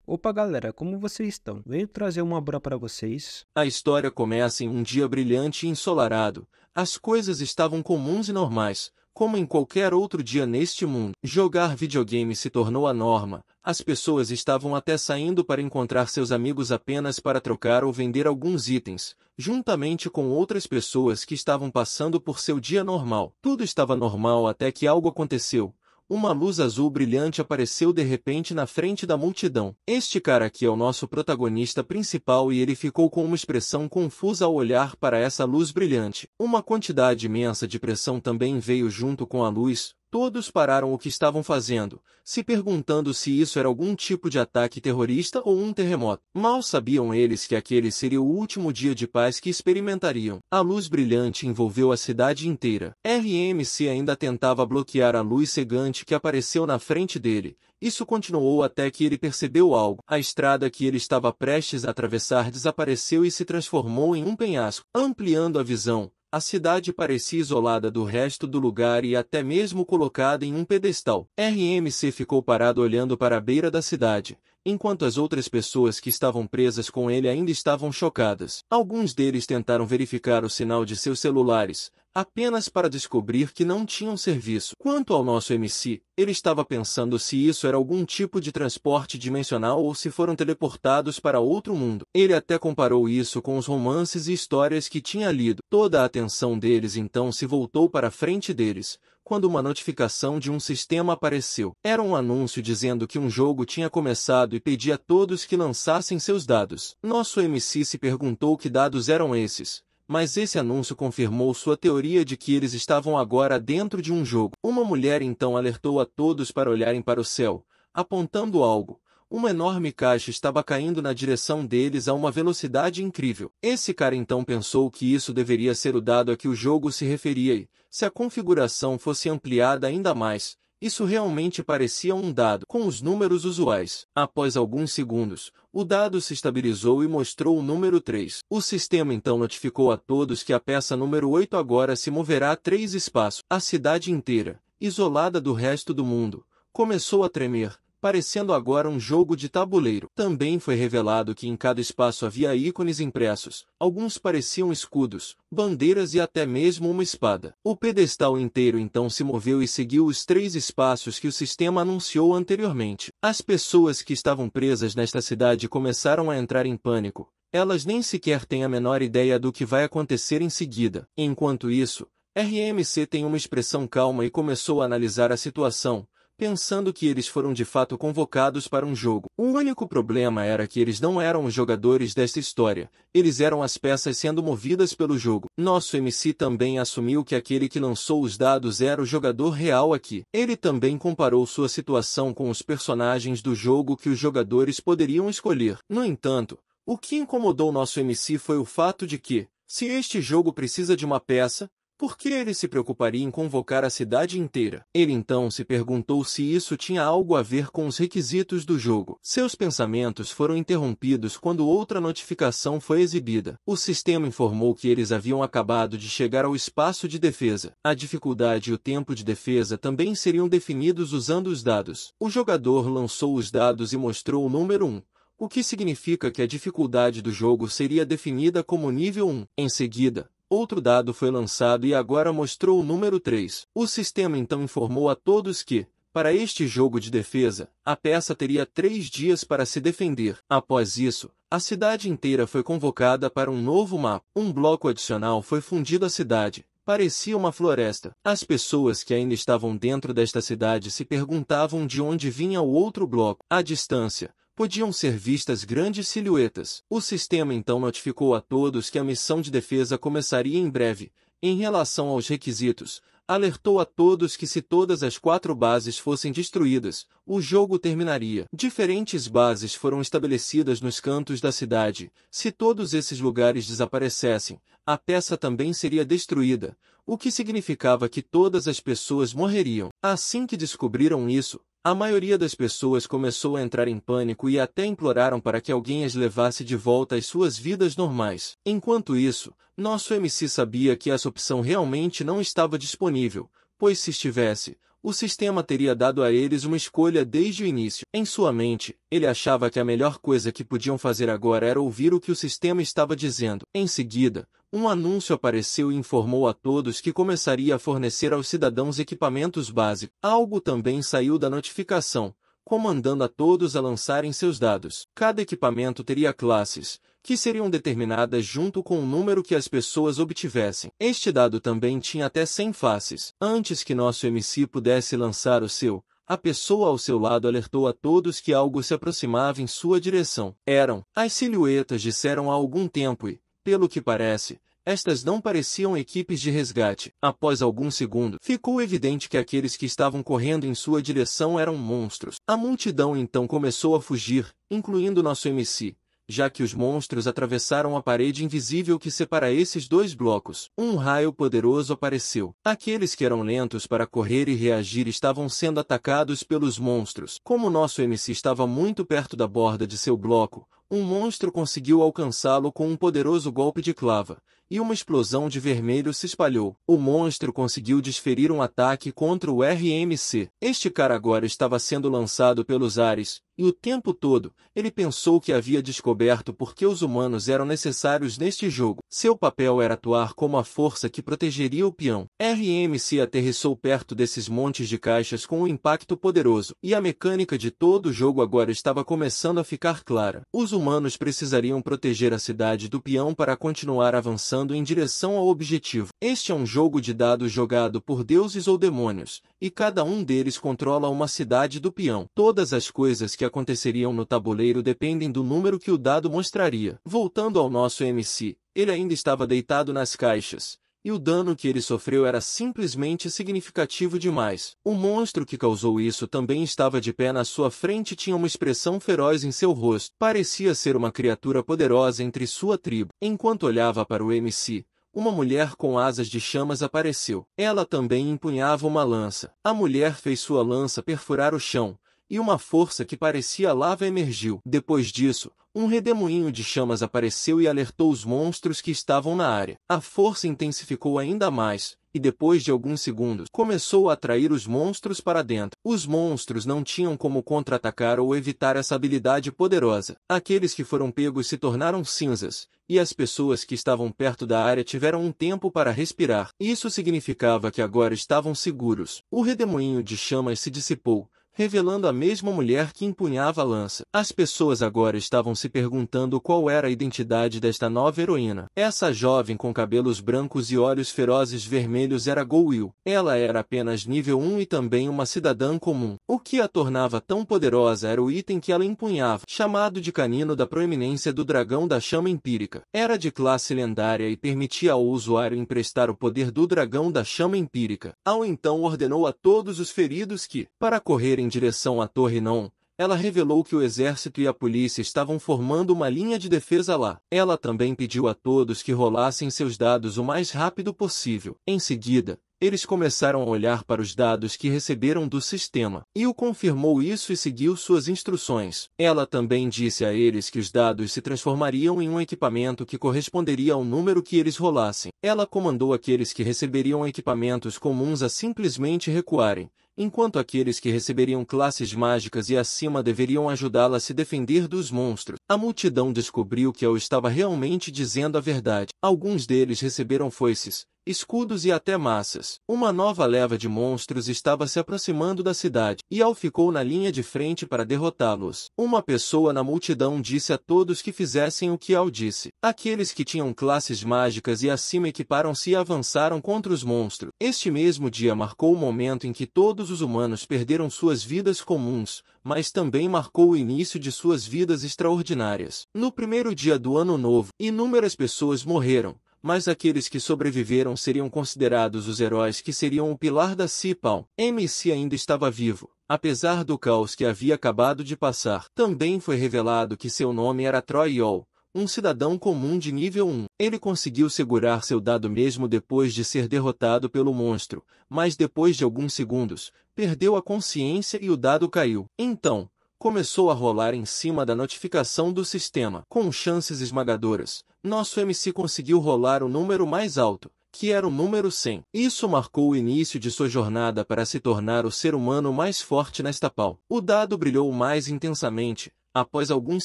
Opa, galera, como vocês estão? Venho trazer uma obra para vocês. A história começa em um dia brilhante e ensolarado. As coisas estavam comuns e normais, como em qualquer outro dia neste mundo. Jogar videogame se tornou a norma. As pessoas estavam até saindo para encontrar seus amigos apenas para trocar ou vender alguns itens, juntamente com outras pessoas que estavam passando por seu dia normal. Tudo estava normal até que algo aconteceu. Uma luz azul brilhante apareceu de repente na frente da multidão. Este cara aqui é o nosso protagonista principal e ele ficou com uma expressão confusa ao olhar para essa luz brilhante. Uma quantidade imensa de pressão também veio junto com a luz. Todos pararam o que estavam fazendo, se perguntando se isso era algum tipo de ataque terrorista ou um terremoto. Mal sabiam eles que aquele seria o último dia de paz que experimentariam. A luz brilhante envolveu a cidade inteira. RMC ainda tentava bloquear a luz cegante que apareceu na frente dele. Isso continuou até que ele percebeu algo. A estrada que ele estava prestes a atravessar desapareceu e se transformou em um penhasco. Ampliando a visão, a cidade parecia isolada do resto do lugar e até mesmo colocada em um pedestal. RMC ficou parado olhando para a beira da cidade, enquanto as outras pessoas que estavam presas com ele ainda estavam chocadas. Alguns deles tentaram verificar o sinal de seus celulares, apenas para descobrir que não tinham serviço. Quanto ao nosso MC, ele estava pensando se isso era algum tipo de transporte dimensional ou se foram teleportados para outro mundo. Ele até comparou isso com os romances e histórias que tinha lido. Toda a atenção deles então se voltou para a frente deles, quando uma notificação de um sistema apareceu. Era um anúncio dizendo que um jogo tinha começado e pedia a todos que lançassem seus dados. Nosso MC se perguntou que dados eram esses. Mas esse anúncio confirmou sua teoria de que eles estavam agora dentro de um jogo. Uma mulher então alertou a todos para olharem para o céu, apontando algo. Uma enorme caixa estava caindo na direção deles a uma velocidade incrível. Esse cara então pensou que isso deveria ser o dado a que o jogo se referia e, se a configuração fosse ampliada ainda mais, isso realmente parecia um dado, com os números usuais. Após alguns segundos, o dado se estabilizou e mostrou o número 3. O sistema então notificou a todos que a peça número 8 agora se moverá a 3 espaços. A cidade inteira, isolada do resto do mundo, começou a tremer, parecendo agora um jogo de tabuleiro. Também foi revelado que em cada espaço havia ícones impressos. Alguns pareciam escudos, bandeiras e até mesmo uma espada. O pedestal inteiro então se moveu e seguiu os 3 espaços que o sistema anunciou anteriormente. As pessoas que estavam presas nesta cidade começaram a entrar em pânico. Elas nem sequer têm a menor ideia do que vai acontecer em seguida. Enquanto isso, RMC tem uma expressão calma e começou a analisar a situação, pensando que eles foram de fato convocados para um jogo. O único problema era que eles não eram os jogadores desta história, eles eram as peças sendo movidas pelo jogo. Nosso MC também assumiu que aquele que lançou os dados era o jogador real aqui. Ele também comparou sua situação com os personagens do jogo que os jogadores poderiam escolher. No entanto, o que incomodou nosso MC foi o fato de que, se este jogo precisa de uma peça, por que ele se preocuparia em convocar a cidade inteira? Ele então se perguntou se isso tinha algo a ver com os requisitos do jogo. Seus pensamentos foram interrompidos quando outra notificação foi exibida. O sistema informou que eles haviam acabado de chegar ao espaço de defesa. A dificuldade e o tempo de defesa também seriam definidos usando os dados. O jogador lançou os dados e mostrou o número 1. O que significa que a dificuldade do jogo seria definida como nível 1. Em seguida, outro dado foi lançado e agora mostrou o número 3. O sistema então informou a todos que, para este jogo de defesa, a peça teria 3 dias para se defender. Após isso, a cidade inteira foi convocada para um novo mapa. Um bloco adicional foi fundido à cidade. Parecia uma floresta. As pessoas que ainda estavam dentro desta cidade se perguntavam de onde vinha o outro bloco. À distância, podiam ser vistas grandes silhuetas. O sistema então notificou a todos que a missão de defesa começaria em breve. Em relação aos requisitos, alertou a todos que se todas as 4 bases fossem destruídas, o jogo terminaria. Diferentes bases foram estabelecidas nos cantos da cidade. Se todos esses lugares desaparecessem, a peça também seria destruída, o que significava que todas as pessoas morreriam. Assim que descobriram isso, a maioria das pessoas começou a entrar em pânico e até imploraram para que alguém as levasse de volta às suas vidas normais. Enquanto isso, nosso MC sabia que essa opção realmente não estava disponível, pois se estivesse, O sistema teria dado a eles uma escolha desde o início. Em sua mente, ele achava que a melhor coisa que podiam fazer agora era ouvir o que o sistema estava dizendo. Em seguida, um anúncio apareceu e informou a todos que começaria a fornecer aos cidadãos equipamentos básicos. Algo também saiu da notificação, comandando a todos a lançarem seus dados. Cada equipamento teria classes, que seriam determinadas junto com o número que as pessoas obtivessem. Este dado também tinha até 100 faces. Antes que nosso MC pudesse lançar o seu, a pessoa ao seu lado alertou a todos que algo se aproximava em sua direção. Eram as silhuetas, disseram há algum tempo e, pelo que parece, estas não pareciam equipes de resgate. Após alguns segundos, ficou evidente que aqueles que estavam correndo em sua direção eram monstros. A multidão então começou a fugir, incluindo nosso MC, já que os monstros atravessaram a parede invisível que separa esses dois blocos. Um raio poderoso apareceu. Aqueles que eram lentos para correr e reagir estavam sendo atacados pelos monstros. Como nosso MC estava muito perto da borda de seu bloco, um monstro conseguiu alcançá-lo com um poderoso golpe de clava, e uma explosão de vermelho se espalhou. O monstro conseguiu desferir um ataque contra o RMC. Este cara agora estava sendo lançado pelos ares, e o tempo todo, ele pensou que havia descoberto por que os humanos eram necessários neste jogo. Seu papel era atuar como a força que protegeria o peão. RMC aterrissou perto desses montes de caixas com um impacto poderoso, e a mecânica de todo o jogo agora estava começando a ficar clara. Os humanos precisariam proteger a cidade do peão para continuar avançando em direção ao objetivo. Este é um jogo de dados jogado por deuses ou demônios, e cada um deles controla uma cidade do peão. Todas as coisas que aconteceriam no tabuleiro dependem do número que o dado mostraria. Voltando ao nosso MC, ele ainda estava deitado nas caixas, e o dano que ele sofreu era simplesmente significativo demais. O monstro que causou isso também estava de pé na sua frente e tinha uma expressão feroz em seu rosto. Parecia ser uma criatura poderosa entre sua tribo. Enquanto olhava para o MC, uma mulher com asas de chamas apareceu. Ela também empunhava uma lança. A mulher fez sua lança perfurar o chão, e uma força que parecia lava emergiu. Depois disso, um redemoinho de chamas apareceu e alertou os monstros que estavam na área. A força intensificou ainda mais, e depois de alguns segundos, começou a atrair os monstros para dentro. Os monstros não tinham como contra-atacar ou evitar essa habilidade poderosa. Aqueles que foram pegos se tornaram cinzas, e as pessoas que estavam perto da área tiveram um tempo para respirar. Isso significava que agora estavam seguros. O redemoinho de chamas se dissipou, revelando a mesma mulher que empunhava a lança. As pessoas agora estavam se perguntando qual era a identidade desta nova heroína. Essa jovem com cabelos brancos e olhos ferozes vermelhos era Go Will. Ela era apenas nível 1 e também uma cidadã comum. O que a tornava tão poderosa era o item que ela empunhava, chamado de canino da proeminência do dragão da chama empírica. Era de classe lendária e permitia ao usuário emprestar o poder do dragão da chama empírica. Ao então ordenou a todos os feridos que, para correrem em direção à torre não, ela revelou que o exército e a polícia estavam formando uma linha de defesa lá. Ela também pediu a todos que rolassem seus dados o mais rápido possível. Em seguida, eles começaram a olhar para os dados que receberam do sistema. E o confirmou isso e seguiu suas instruções. Ela também disse a eles que os dados se transformariam em um equipamento que corresponderia ao número que eles rolassem. Ela comandou aqueles que receberiam equipamentos comuns a simplesmente recuarem, enquanto aqueles que receberiam classes mágicas e acima deveriam ajudá-la a se defender dos monstros. A multidão descobriu que eu estava realmente dizendo a verdade. Alguns deles receberam foices, escudos e até maças. Uma nova leva de monstros estava se aproximando da cidade, e Al ficou na linha de frente para derrotá-los. Uma pessoa na multidão disse a todos que fizessem o que Al disse. Aqueles que tinham classes mágicas e acima equiparam-se e avançaram contra os monstros. Este mesmo dia marcou o momento em que todos os humanos perderam suas vidas comuns, mas também marcou o início de suas vidas extraordinárias. No primeiro dia do Ano Novo, inúmeras pessoas morreram, mas aqueles que sobreviveram seriam considerados os heróis que seriam o pilar da Cipal. MC ainda estava vivo, apesar do caos que havia acabado de passar. Também foi revelado que seu nome era Troy Yol, um cidadão comum de nível 1. Ele conseguiu segurar seu dado mesmo depois de ser derrotado pelo monstro, mas depois de alguns segundos, perdeu a consciência e o dado caiu. Então, começou a rolar em cima da notificação do sistema. Com chances esmagadoras, nosso MC conseguiu rolar o número mais alto, que era o número 100. Isso marcou o início de sua jornada para se tornar o ser humano mais forte nesta pau. O dado brilhou mais intensamente. Após alguns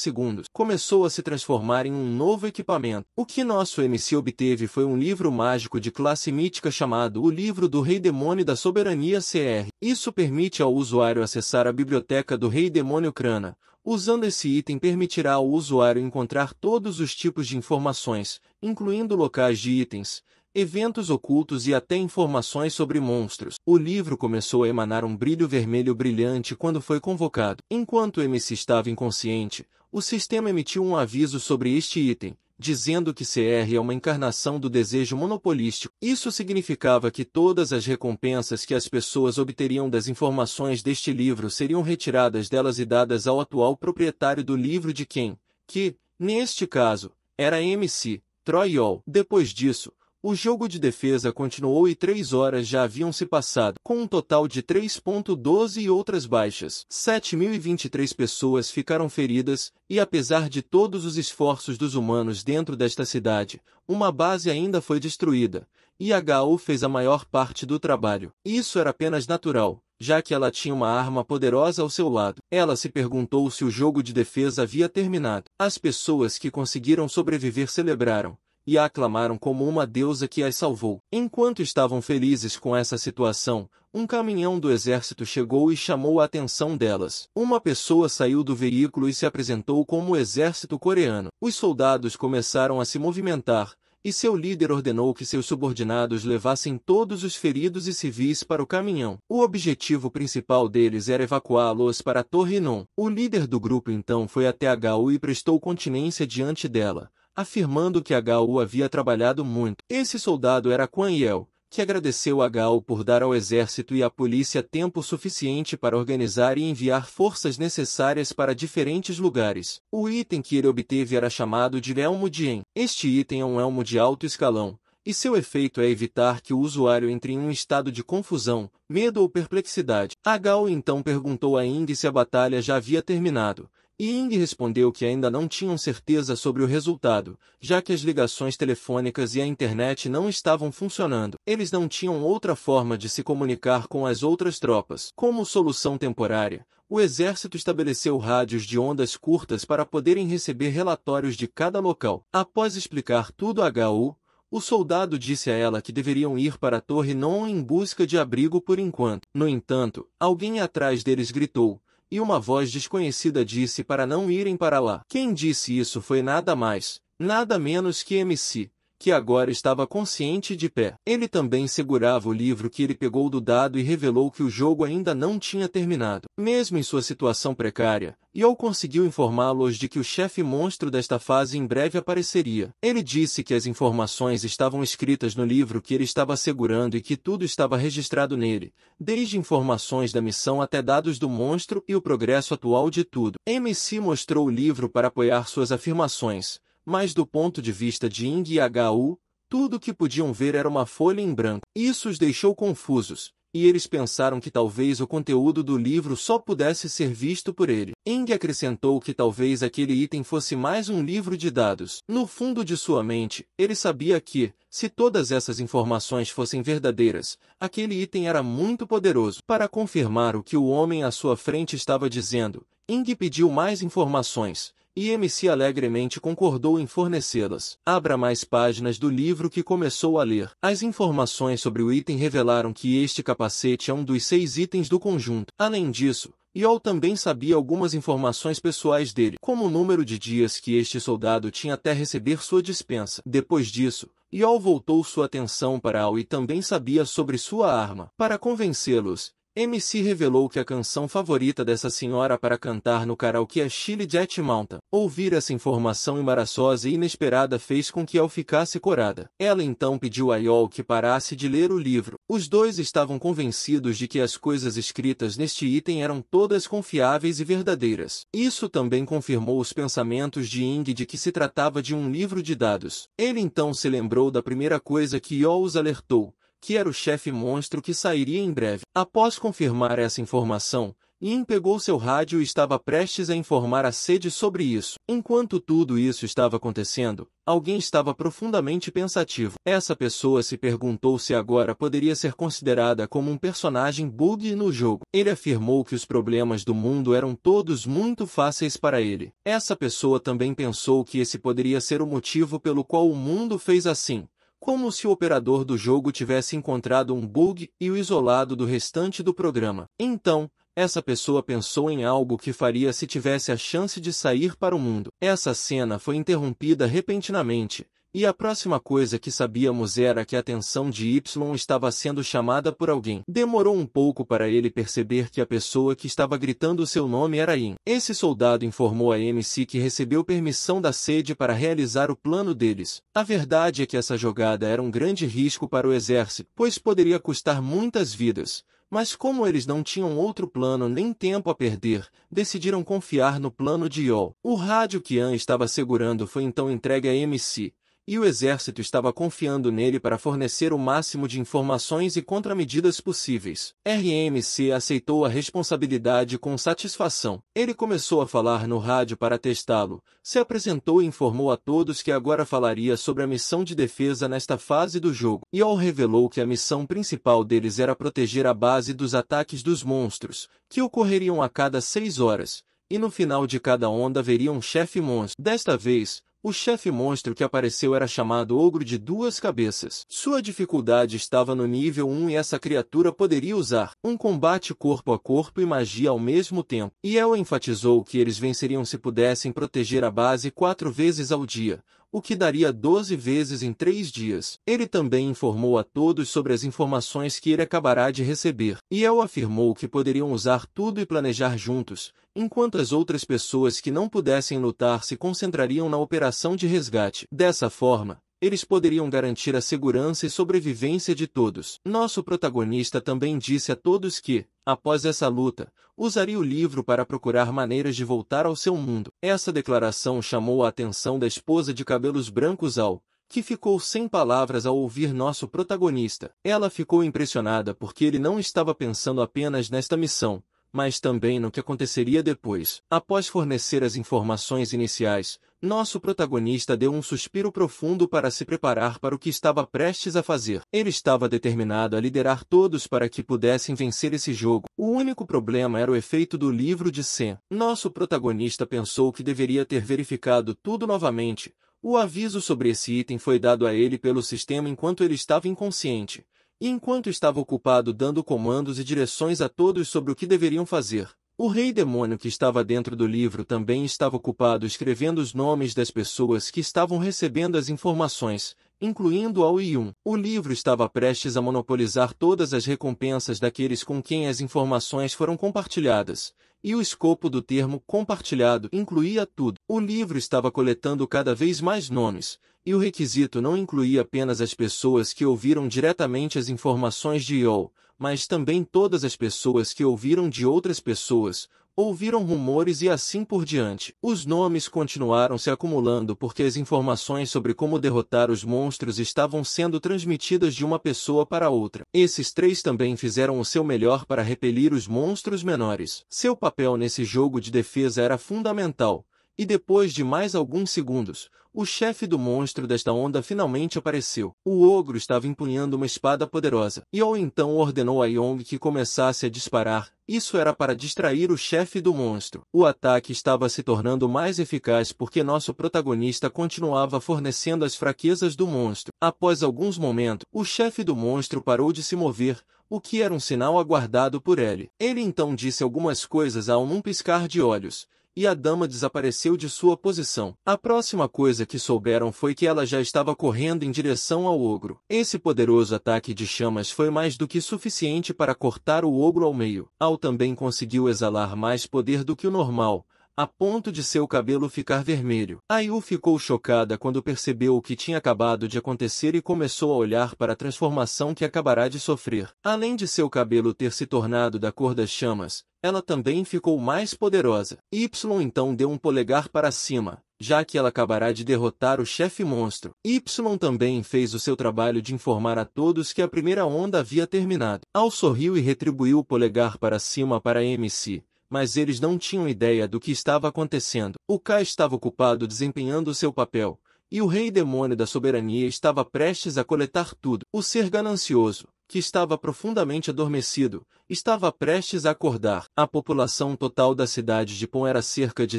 segundos, começou a se transformar em um novo equipamento. O que nosso MC obteve foi um livro mágico de classe mítica chamado O Livro do Rei Demônio da Soberania CR. Isso permite ao usuário acessar a biblioteca do Rei Demônio Crana. Usando esse item permitirá ao usuário encontrar todos os tipos de informações, incluindo locais de itens, eventos ocultos e até informações sobre monstros. O livro começou a emanar um brilho vermelho brilhante quando foi convocado. Enquanto o MC estava inconsciente, o sistema emitiu um aviso sobre este item, dizendo que CR é uma encarnação do desejo monopolístico. Isso significava que todas as recompensas que as pessoas obteriam das informações deste livro seriam retiradas delas e dadas ao atual proprietário do livro de quem, que, neste caso, era MC, Troy Yol. Depois disso, o jogo de defesa continuou e 3 horas já haviam se passado, com um total de 3.12 e outras baixas. 7.023 pessoas ficaram feridas, e apesar de todos os esforços dos humanos dentro desta cidade, uma base ainda foi destruída, e HU fez a maior parte do trabalho. Isso era apenas natural, já que ela tinha uma arma poderosa ao seu lado. Ela se perguntou se o jogo de defesa havia terminado. As pessoas que conseguiram sobreviver celebraram e a aclamaram como uma deusa que as salvou. Enquanto estavam felizes com essa situação, um caminhão do exército chegou e chamou a atenção delas. Uma pessoa saiu do veículo e se apresentou como o exército coreano. Os soldados começaram a se movimentar, e seu líder ordenou que seus subordinados levassem todos os feridos e civis para o caminhão. O objetivo principal deles era evacuá-los para a Torre Non. O líder do grupo então foi até HU e prestou continência diante dela, afirmando que HU havia trabalhado muito. Esse soldado era Quan Yel, que agradeceu a HU por dar ao exército e à polícia tempo suficiente para organizar e enviar forças necessárias para diferentes lugares. O item que ele obteve era chamado de Elmo Dien. Este item é um elmo de alto escalão, e seu efeito é evitar que o usuário entre em um estado de confusão, medo ou perplexidade. HU então perguntou a Ying se a batalha já havia terminado, e Ying respondeu que ainda não tinham certeza sobre o resultado, já que as ligações telefônicas e a internet não estavam funcionando. Eles não tinham outra forma de se comunicar com as outras tropas. Como solução temporária, o exército estabeleceu rádios de ondas curtas para poderem receber relatórios de cada local. Após explicar tudo a HU, o soldado disse a ela que deveriam ir para a Torre Non em busca de abrigo por enquanto. No entanto, alguém atrás deles gritou, e uma voz desconhecida disse para não irem para lá. Quem disse isso foi nada mais, nada menos que MC, que agora estava consciente de pé. Ele também segurava o livro que ele pegou do dado e revelou que o jogo ainda não tinha terminado. Mesmo em sua situação precária, Yol conseguiu informá-los de que o chefe monstro desta fase em breve apareceria. Ele disse que as informações estavam escritas no livro que ele estava segurando e que tudo estava registrado nele, desde informações da missão até dados do monstro e o progresso atual de tudo. MC mostrou o livro para apoiar suas afirmações, mas do ponto de vista de Ying e HU, tudo o que podiam ver era uma folha em branco. Isso os deixou confusos, e eles pensaram que talvez o conteúdo do livro só pudesse ser visto por ele. Ying acrescentou que talvez aquele item fosse mais um livro de dados. No fundo de sua mente, ele sabia que, se todas essas informações fossem verdadeiras, aquele item era muito poderoso. Para confirmar o que o homem à sua frente estava dizendo, Ying pediu mais informações, e MC alegremente concordou em fornecê-las. Abra mais páginas do livro que começou a ler. As informações sobre o item revelaram que este capacete é um dos 6 itens do conjunto. Além disso, Yol também sabia algumas informações pessoais dele, como o número de dias que este soldado tinha até receber sua dispensa. Depois disso, Yol voltou sua atenção para Ao e também sabia sobre sua arma. Para convencê-los, MC revelou que a canção favorita dessa senhora para cantar no karaokê é Chili Jet Mountain. Ouvir essa informação embaraçosa e inesperada fez com que Yol ficasse corada. Ela então pediu a Yol que parasse de ler o livro. Os dois estavam convencidos de que as coisas escritas neste item eram todas confiáveis e verdadeiras. Isso também confirmou os pensamentos de Ying de que se tratava de um livro de dados. Ele então se lembrou da primeira coisa que Yol os alertou, que era o chefe monstro que sairia em breve. Após confirmar essa informação, Yin pegou seu rádio e estava prestes a informar a Sede sobre isso. Enquanto tudo isso estava acontecendo, alguém estava profundamente pensativo. Essa pessoa se perguntou se agora poderia ser considerada como um personagem bug no jogo. Ele afirmou que os problemas do mundo eram todos muito fáceis para ele. Essa pessoa também pensou que esse poderia ser o motivo pelo qual o mundo fez assim, como se o operador do jogo tivesse encontrado um bug e o isolado do restante do programa. Então, essa pessoa pensou em algo que faria se tivesse a chance de sair para o mundo. Essa cena foi interrompida repentinamente, e a próxima coisa que sabíamos era que a atenção de Y estava sendo chamada por alguém. Demorou um pouco para ele perceber que a pessoa que estava gritando seu nome era Yin. Esse soldado informou a MC que recebeu permissão da Sede para realizar o plano deles. A verdade é que essa jogada era um grande risco para o exército, pois poderia custar muitas vidas. Mas como eles não tinham outro plano nem tempo a perder, decidiram confiar no plano de Yol. O rádio que An estava segurando foi então entregue a MC, e o exército estava confiando nele para fornecer o máximo de informações e contramedidas possíveis. RMC aceitou a responsabilidade com satisfação. Ele começou a falar no rádio para testá-lo, se apresentou e informou a todos que agora falaria sobre a missão de defesa nesta fase do jogo. Yol revelou que a missão principal deles era proteger a base dos ataques dos monstros, que ocorreriam a cada 6 horas, e no final de cada onda haveria um chefe monstro. Desta vez, o chefe monstro que apareceu era chamado Ogro de Duas Cabeças. Sua dificuldade estava no nível 1 e essa criatura poderia usar um combate corpo a corpo e magia ao mesmo tempo. E El enfatizou que eles venceriam se pudessem proteger a base 4 vezes ao dia, o que daria 12 vezes em 3 dias. Ele também informou a todos sobre as informações que ele acabará de receber. E El afirmou que poderiam usar tudo e planejar juntos, enquanto as outras pessoas que não pudessem lutar se concentrariam na operação de resgate. Dessa forma, eles poderiam garantir a segurança e sobrevivência de todos. Nosso protagonista também disse a todos que, após essa luta, usaria o livro para procurar maneiras de voltar ao seu mundo. Essa declaração chamou a atenção da esposa de cabelos brancos Al, que ficou sem palavras ao ouvir nosso protagonista. Ela ficou impressionada porque ele não estava pensando apenas nesta missão, mas também no que aconteceria depois. Após fornecer as informações iniciais, nosso protagonista deu um suspiro profundo para se preparar para o que estava prestes a fazer. Ele estava determinado a liderar todos para que pudessem vencer esse jogo. O único problema era o efeito do livro de Sen. Nosso protagonista pensou que deveria ter verificado tudo novamente. O aviso sobre esse item foi dado a ele pelo sistema enquanto ele estava inconsciente. E enquanto estava ocupado dando comandos e direções a todos sobre o que deveriam fazer, o rei demônio que estava dentro do livro também estava ocupado escrevendo os nomes das pessoas que estavam recebendo as informações, incluindo Ao e Yun. O livro estava prestes a monopolizar todas as recompensas daqueles com quem as informações foram compartilhadas, e o escopo do termo compartilhado incluía tudo. O livro estava coletando cada vez mais nomes, e o requisito não incluía apenas as pessoas que ouviram diretamente as informações de Yol, mas também todas as pessoas que ouviram de outras pessoas, ouviram rumores e assim por diante. Os nomes continuaram se acumulando porque as informações sobre como derrotar os monstros estavam sendo transmitidas de uma pessoa para outra. Esses 3 também fizeram o seu melhor para repelir os monstros menores. Seu papel nesse jogo de defesa era fundamental, e depois de mais alguns segundos, o chefe do monstro desta onda finalmente apareceu. O ogro estava empunhando uma espada poderosa. Yol então ordenou a Yong que começasse a disparar. Isso era para distrair o chefe do monstro. O ataque estava se tornando mais eficaz porque nosso protagonista continuava fornecendo as fraquezas do monstro. Após alguns momentos, o chefe do monstro parou de se mover, o que era um sinal aguardado por ele. Ele então disse algumas coisas a um piscar de olhos, e a dama desapareceu de sua posição. A próxima coisa que souberam foi que ela já estava correndo em direção ao ogro. Esse poderoso ataque de chamas foi mais do que suficiente para cortar o ogro ao meio. Al também conseguiu exalar mais poder do que o normal, a ponto de seu cabelo ficar vermelho. Ayu ficou chocada quando percebeu o que tinha acabado de acontecer e começou a olhar para a transformação que acabará de sofrer. Além de seu cabelo ter se tornado da cor das chamas, ela também ficou mais poderosa. Y então deu um polegar para cima, já que ela acabará de derrotar o chefe monstro. Y também fez o seu trabalho de informar a todos que a primeira onda havia terminado. Al sorriu e retribuiu o polegar para cima para MC, mas eles não tinham ideia do que estava acontecendo. O K estava ocupado desempenhando seu papel, e o rei demônio da soberania estava prestes a coletar tudo. O ser ganancioso, que estava profundamente adormecido, estava prestes a acordar. A população total da cidade de Pon era cerca de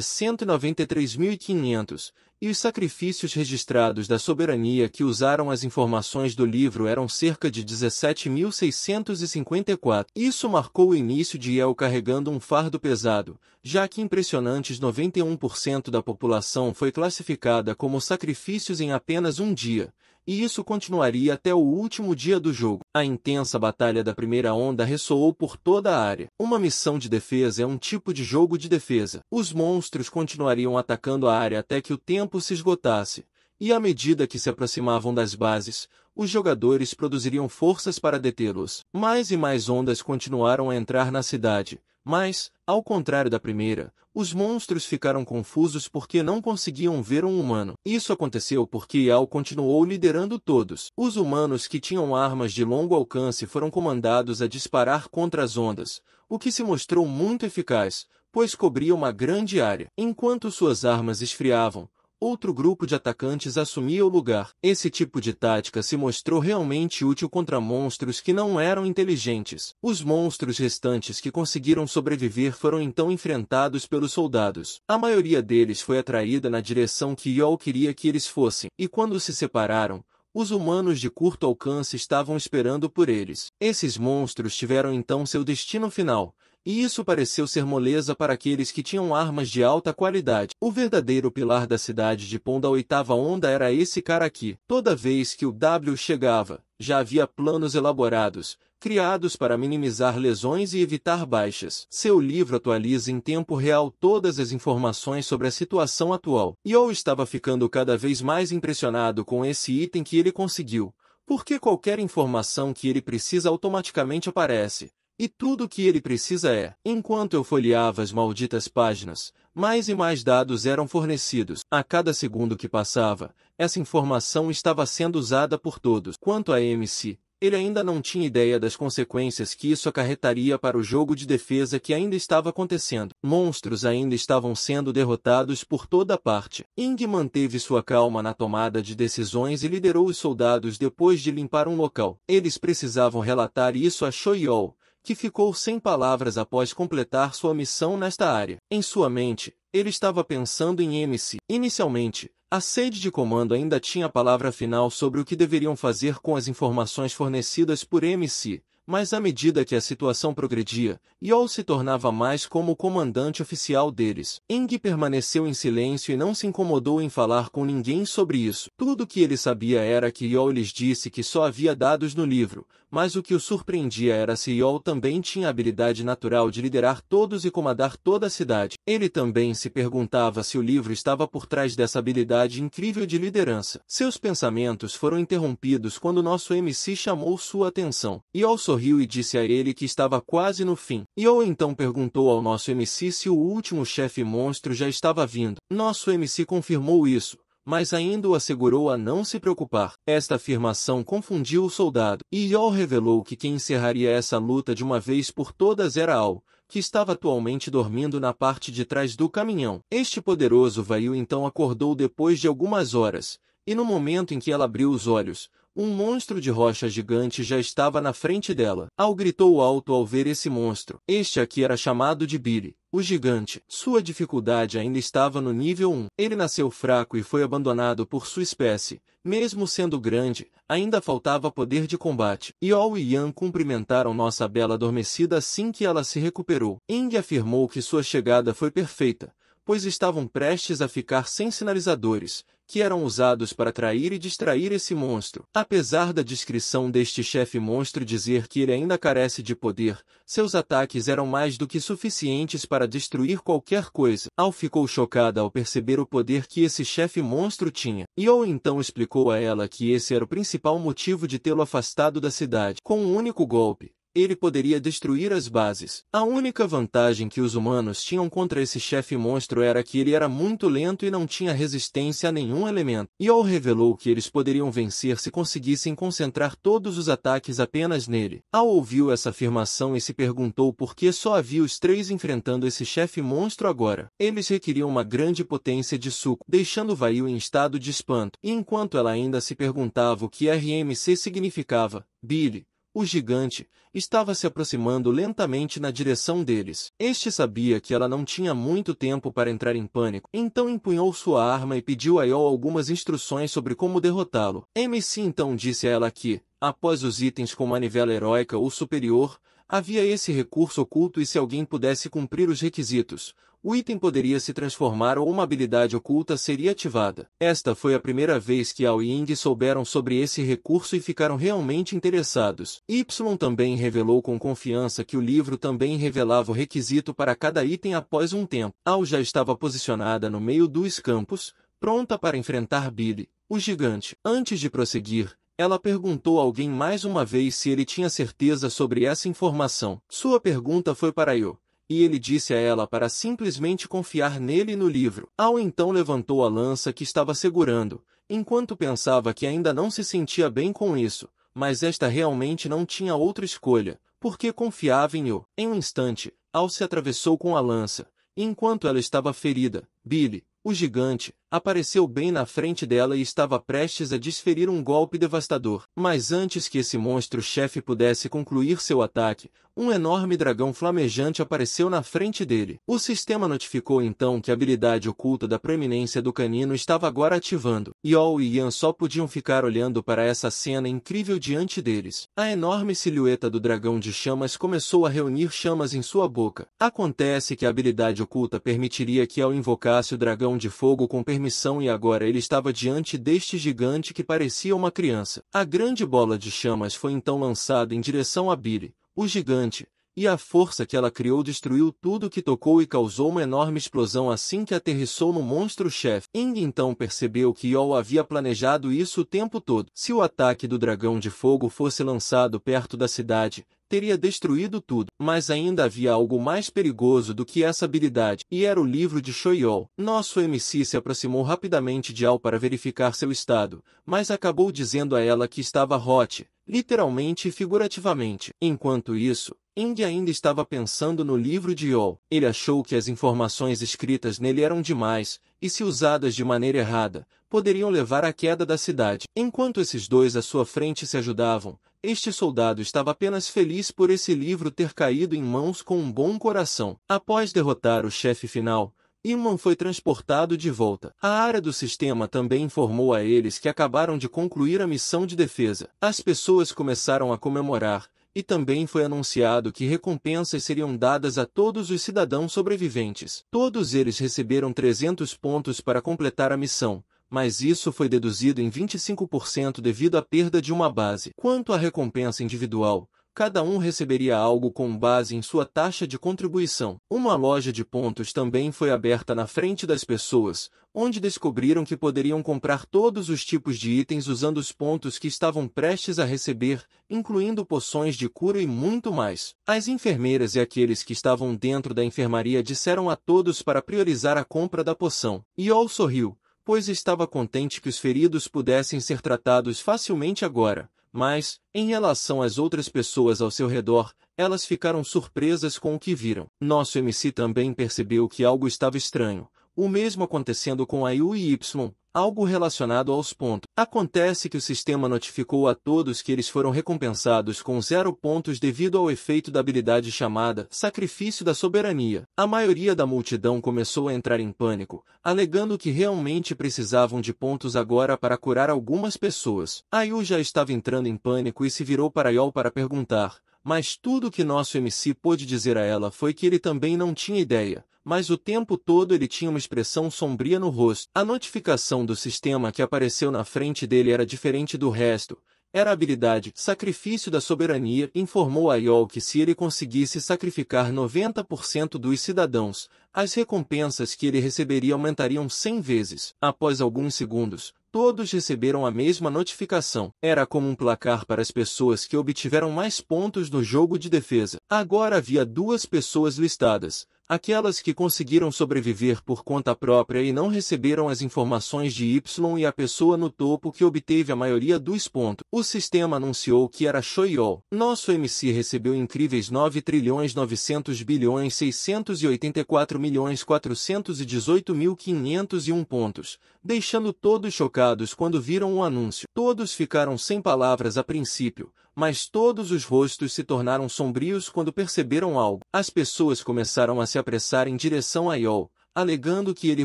193.500, e os sacrifícios registrados da soberania que usaram as informações do livro eram cerca de 17.654. Isso marcou o início de El carregando um fardo pesado, já que impressionantes 91% da população foi classificada como sacrifícios em apenas um dia, e isso continuaria até o último dia do jogo. A intensa batalha da primeira onda ressoou por toda a área. Uma missão de defesa é um tipo de jogo de defesa. Os monstros continuariam atacando a área até que o tempo se esgotasse, e à medida que se aproximavam das bases, os jogadores produziriam forças para detê-los. Mais e mais ondas continuaram a entrar na cidade, mas, ao contrário da primeira, os monstros ficaram confusos porque não conseguiam ver um humano. Isso aconteceu porque Yao continuou liderando todos. Os humanos que tinham armas de longo alcance foram comandados a disparar contra as ondas, o que se mostrou muito eficaz, pois cobria uma grande área. Enquanto suas armas esfriavam, outro grupo de atacantes assumia o lugar. Esse tipo de tática se mostrou realmente útil contra monstros que não eram inteligentes. Os monstros restantes que conseguiram sobreviver foram então enfrentados pelos soldados. A maioria deles foi atraída na direção que Yao queria que eles fossem, e quando se separaram, os humanos de curto alcance estavam esperando por eles. Esses monstros tiveram então seu destino final, e isso pareceu ser moleza para aqueles que tinham armas de alta qualidade. O verdadeiro pilar da cidade de Pon da oitava onda era esse cara aqui. Toda vez que o W chegava, já havia planos elaborados, criados para minimizar lesões e evitar baixas. Seu livro atualiza em tempo real todas as informações sobre a situação atual. Yao estava ficando cada vez mais impressionado com esse item que ele conseguiu, porque qualquer informação que ele precisa automaticamente aparece. E tudo o que ele precisa é, enquanto eu folheava as malditas páginas, mais e mais dados eram fornecidos. A cada segundo que passava, essa informação estava sendo usada por todos. Quanto a MC, ele ainda não tinha ideia das consequências que isso acarretaria para o jogo de defesa que ainda estava acontecendo. Monstros ainda estavam sendo derrotados por toda parte. Ing manteve sua calma na tomada de decisões e liderou os soldados depois de limpar um local. Eles precisavam relatar isso a Shoyou, que ficou sem palavras após completar sua missão nesta área. Em sua mente, ele estava pensando em MC. Inicialmente, a sede de comando ainda tinha a palavra final sobre o que deveriam fazer com as informações fornecidas por MC, mas à medida que a situação progredia, Yao se tornava mais como o comandante oficial deles. Ing permaneceu em silêncio e não se incomodou em falar com ninguém sobre isso. Tudo o que ele sabia era que Yao lhes disse que só havia dados no livro, mas o que o surpreendia era se Yao também tinha a habilidade natural de liderar todos e comandar toda a cidade. Ele também se perguntava se o livro estava por trás dessa habilidade incrível de liderança. Seus pensamentos foram interrompidos quando nosso MC chamou sua atenção. Yao sorriu e disse a ele que estava quase no fim. Yao então perguntou ao nosso MC se o último chefe monstro já estava vindo. Nosso MC confirmou isso, mas ainda o assegurou a não se preocupar. Esta afirmação confundiu o soldado, e Yao revelou que quem encerraria essa luta de uma vez por todas era Ao, que estava atualmente dormindo na parte de trás do caminhão. Este poderoso Vail então acordou depois de algumas horas, e no momento em que ela abriu os olhos, um monstro de rocha gigante já estava na frente dela. Ao gritou alto ao ver esse monstro. Este aqui era chamado de Billy, o gigante. Sua dificuldade ainda estava no nível 1. Ele nasceu fraco e foi abandonado por sua espécie. Mesmo sendo grande, ainda faltava poder de combate. Yao e Yan cumprimentaram nossa bela adormecida assim que ela se recuperou. Ing afirmou que sua chegada foi perfeita, pois estavam prestes a ficar sem sinalizadores, que eram usados para atrair e distrair esse monstro. Apesar da descrição deste chefe monstro dizer que ele ainda carece de poder, seus ataques eram mais do que suficientes para destruir qualquer coisa. Ao ficou chocada ao perceber o poder que esse chefe monstro tinha. Yao então explicou a ela que esse era o principal motivo de tê-lo afastado da cidade. Com um único golpe, ele poderia destruir as bases. A única vantagem que os humanos tinham contra esse chefe monstro era que ele era muito lento e não tinha resistência a nenhum elemento. Yol revelou que eles poderiam vencer se conseguissem concentrar todos os ataques apenas nele. Ao ouviu essa afirmação e se perguntou por que só havia os 3 enfrentando esse chefe monstro agora. Eles requeriam uma grande potência de suco, deixando Vail em estado de espanto. E enquanto ela ainda se perguntava o que RMC significava, Billy, o gigante, estava se aproximando lentamente na direção deles. Este sabia que ela não tinha muito tempo para entrar em pânico, então empunhou sua arma e pediu a Yol algumas instruções sobre como derrotá-lo. MC então disse a ela que, após os itens com manivela heróica ou superior, havia esse recurso oculto e se alguém pudesse cumprir os requisitos, o item poderia se transformar ou uma habilidade oculta seria ativada. Esta foi a primeira vez que Yao e Ying souberam sobre esse recurso e ficaram realmente interessados. Y também revelou com confiança que o livro também revelava o requisito para cada item após um tempo. Ao já estava posicionada no meio dos campos, pronta para enfrentar Billy, o gigante. Antes de prosseguir, ela perguntou a alguém mais uma vez se ele tinha certeza sobre essa informação. Sua pergunta foi para Yo, e ele disse a ela para simplesmente confiar nele e no livro. Ao então levantou a lança que estava segurando, enquanto pensava que ainda não se sentia bem com isso, mas esta realmente não tinha outra escolha, porque confiava em Yo. Em um instante, Ao se atravessou com a lança, e enquanto ela estava ferida, Billy, o gigante, apareceu bem na frente dela e estava prestes a desferir um golpe devastador. Mas antes que esse monstro-chefe pudesse concluir seu ataque, um enorme dragão flamejante apareceu na frente dele. O sistema notificou então que a habilidade oculta da proeminência do canino estava agora ativando. Yol e Yan só podiam ficar olhando para essa cena incrível diante deles. A enorme silhueta do dragão de chamas começou a reunir chamas em sua boca. Acontece que a habilidade oculta permitiria que Yol invocasse o dragão de fogo com permissão e agora ele estava diante deste gigante que parecia uma criança. A grande bola de chamas foi então lançada em direção a Billy, o gigante, e a força que ela criou destruiu tudo que tocou e causou uma enorme explosão assim que aterrissou no monstro-chefe. Ying então percebeu que Yol havia planejado isso o tempo todo. Se o ataque do dragão de fogo fosse lançado perto da cidade, teria destruído tudo. Mas ainda havia algo mais perigoso do que essa habilidade, e era o livro de Shoyol. Nosso MC se aproximou rapidamente de Ao para verificar seu estado, mas acabou dizendo a ela que estava hot, literalmente e figurativamente. Enquanto isso, Ying ainda estava pensando no livro de Yol. Ele achou que as informações escritas nele eram demais, e se usadas de maneira errada, poderiam levar à queda da cidade. Enquanto esses dois à sua frente se ajudavam, este soldado estava apenas feliz por esse livro ter caído em mãos com um bom coração. Após derrotar o chefe final, Iman foi transportado de volta. A área do sistema também informou a eles que acabaram de concluir a missão de defesa. As pessoas começaram a comemorar, e também foi anunciado que recompensas seriam dadas a todos os cidadãos sobreviventes. Todos eles receberam 300 pontos para completar a missão, mas isso foi deduzido em 25% devido à perda de uma base. Quanto à recompensa individual, cada um receberia algo com base em sua taxa de contribuição. Uma loja de pontos também foi aberta na frente das pessoas, onde descobriram que poderiam comprar todos os tipos de itens usando os pontos que estavam prestes a receber, incluindo poções de cura e muito mais. As enfermeiras e aqueles que estavam dentro da enfermaria disseram a todos para priorizar a compra da poção. Yol sorriu, pois estava contente que os feridos pudessem ser tratados facilmente agora. Mas, em relação às outras pessoas ao seu redor, elas ficaram surpresas com o que viram. Nosso MC também percebeu que algo estava estranho. O mesmo acontecendo com a Yu e Y, algo relacionado aos pontos. Acontece que o sistema notificou a todos que eles foram recompensados com 0 pontos devido ao efeito da habilidade chamada Sacrifício da Soberania. A maioria da multidão começou a entrar em pânico, alegando que realmente precisavam de pontos agora para curar algumas pessoas. A Yu já estava entrando em pânico e se virou para Yol para perguntar, mas tudo que nosso MC pôde dizer a ela foi que ele também não tinha ideia. Mas o tempo todo ele tinha uma expressão sombria no rosto. A notificação do sistema que apareceu na frente dele era diferente do resto. Era a habilidade Sacrifício da Soberania informou a Yol que se ele conseguisse sacrificar 90% dos cidadãos, as recompensas que ele receberia aumentariam 100 vezes. Após alguns segundos, todos receberam a mesma notificação. Era como um placar para as pessoas que obtiveram mais pontos no jogo de defesa. Agora havia duas pessoas listadas: aquelas que conseguiram sobreviver por conta própria e não receberam as informações de Y, e a pessoa no topo que obteve a maioria dos pontos. O sistema anunciou que era Shoyol. Nosso MC recebeu incríveis 9.900.684.418.501 pontos, deixando todos chocados quando viram o anúncio. Todos ficaram sem palavras a princípio, mas todos os rostos se tornaram sombrios quando perceberam algo. As pessoas começaram a se apressar em direção a Yol, alegando que ele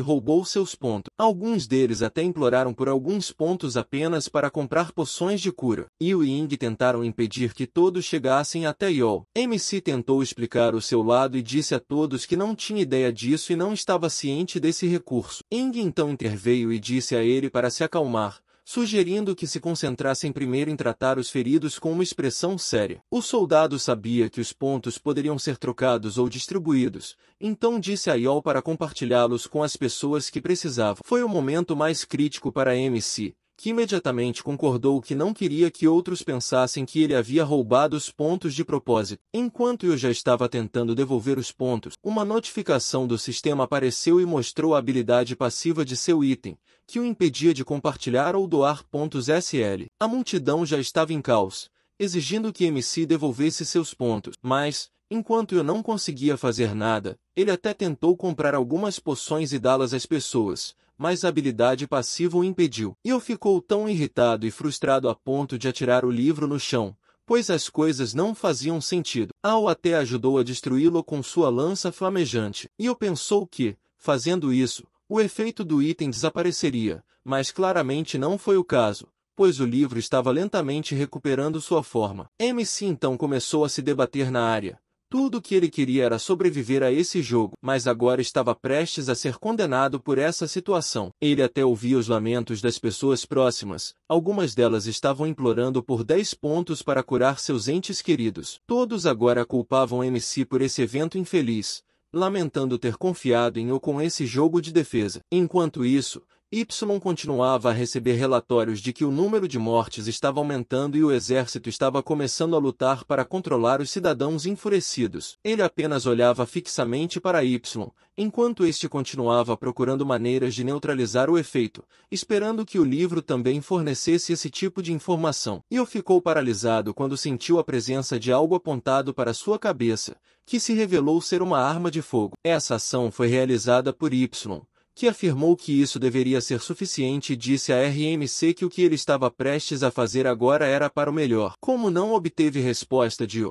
roubou seus pontos. Alguns deles até imploraram por alguns pontos apenas para comprar poções de cura. Yu e Ying tentaram impedir que todos chegassem até Yol. MC tentou explicar o seu lado e disse a todos que não tinha ideia disso e não estava ciente desse recurso. Ying então interveio e disse a ele para se acalmar, sugerindo que se concentrassem primeiro em tratar os feridos com uma expressão séria. O soldado sabia que os pontos poderiam ser trocados ou distribuídos, então disse a Yol para compartilhá-los com as pessoas que precisavam. Foi o momento mais crítico para MC, que imediatamente concordou que não queria que outros pensassem que ele havia roubado os pontos de propósito. Enquanto eu já estava tentando devolver os pontos, uma notificação do sistema apareceu e mostrou a habilidade passiva de seu item, que o impedia de compartilhar ou doar pontos SL. A multidão já estava em caos, exigindo que MC devolvesse seus pontos, mas, enquanto eu não conseguia fazer nada, ele até tentou comprar algumas poções e dá-las às pessoas, mas a habilidade passiva o impediu. E eu ficou tão irritado e frustrado a ponto de atirar o livro no chão, pois as coisas não faziam sentido. Ao até ajudou a destruí-lo com sua lança flamejante, e eu pensou que, fazendo isso, o efeito do item desapareceria, mas claramente não foi o caso, pois o livro estava lentamente recuperando sua forma. MC então começou a se debater na área. Tudo o que ele queria era sobreviver a esse jogo, mas agora estava prestes a ser condenado por essa situação. Ele até ouvia os lamentos das pessoas próximas, algumas delas estavam implorando por 10 pontos para curar seus entes queridos. Todos agora culpavam MC por esse evento infeliz, lamentando ter confiado em ou com esse jogo de defesa. Enquanto isso, Y continuava a receber relatórios de que o número de mortes estava aumentando e o exército estava começando a lutar para controlar os cidadãos enfurecidos. Ele apenas olhava fixamente para Y, enquanto este continuava procurando maneiras de neutralizar o efeito, esperando que o livro também fornecesse esse tipo de informação. E ficou paralisado quando sentiu a presença de algo apontado para sua cabeça, que se revelou ser uma arma de fogo. Essa ação foi realizada por Y, que afirmou que isso deveria ser suficiente e disse a RMC que o que ele estava prestes a fazer agora era para o melhor. Como não obteve resposta de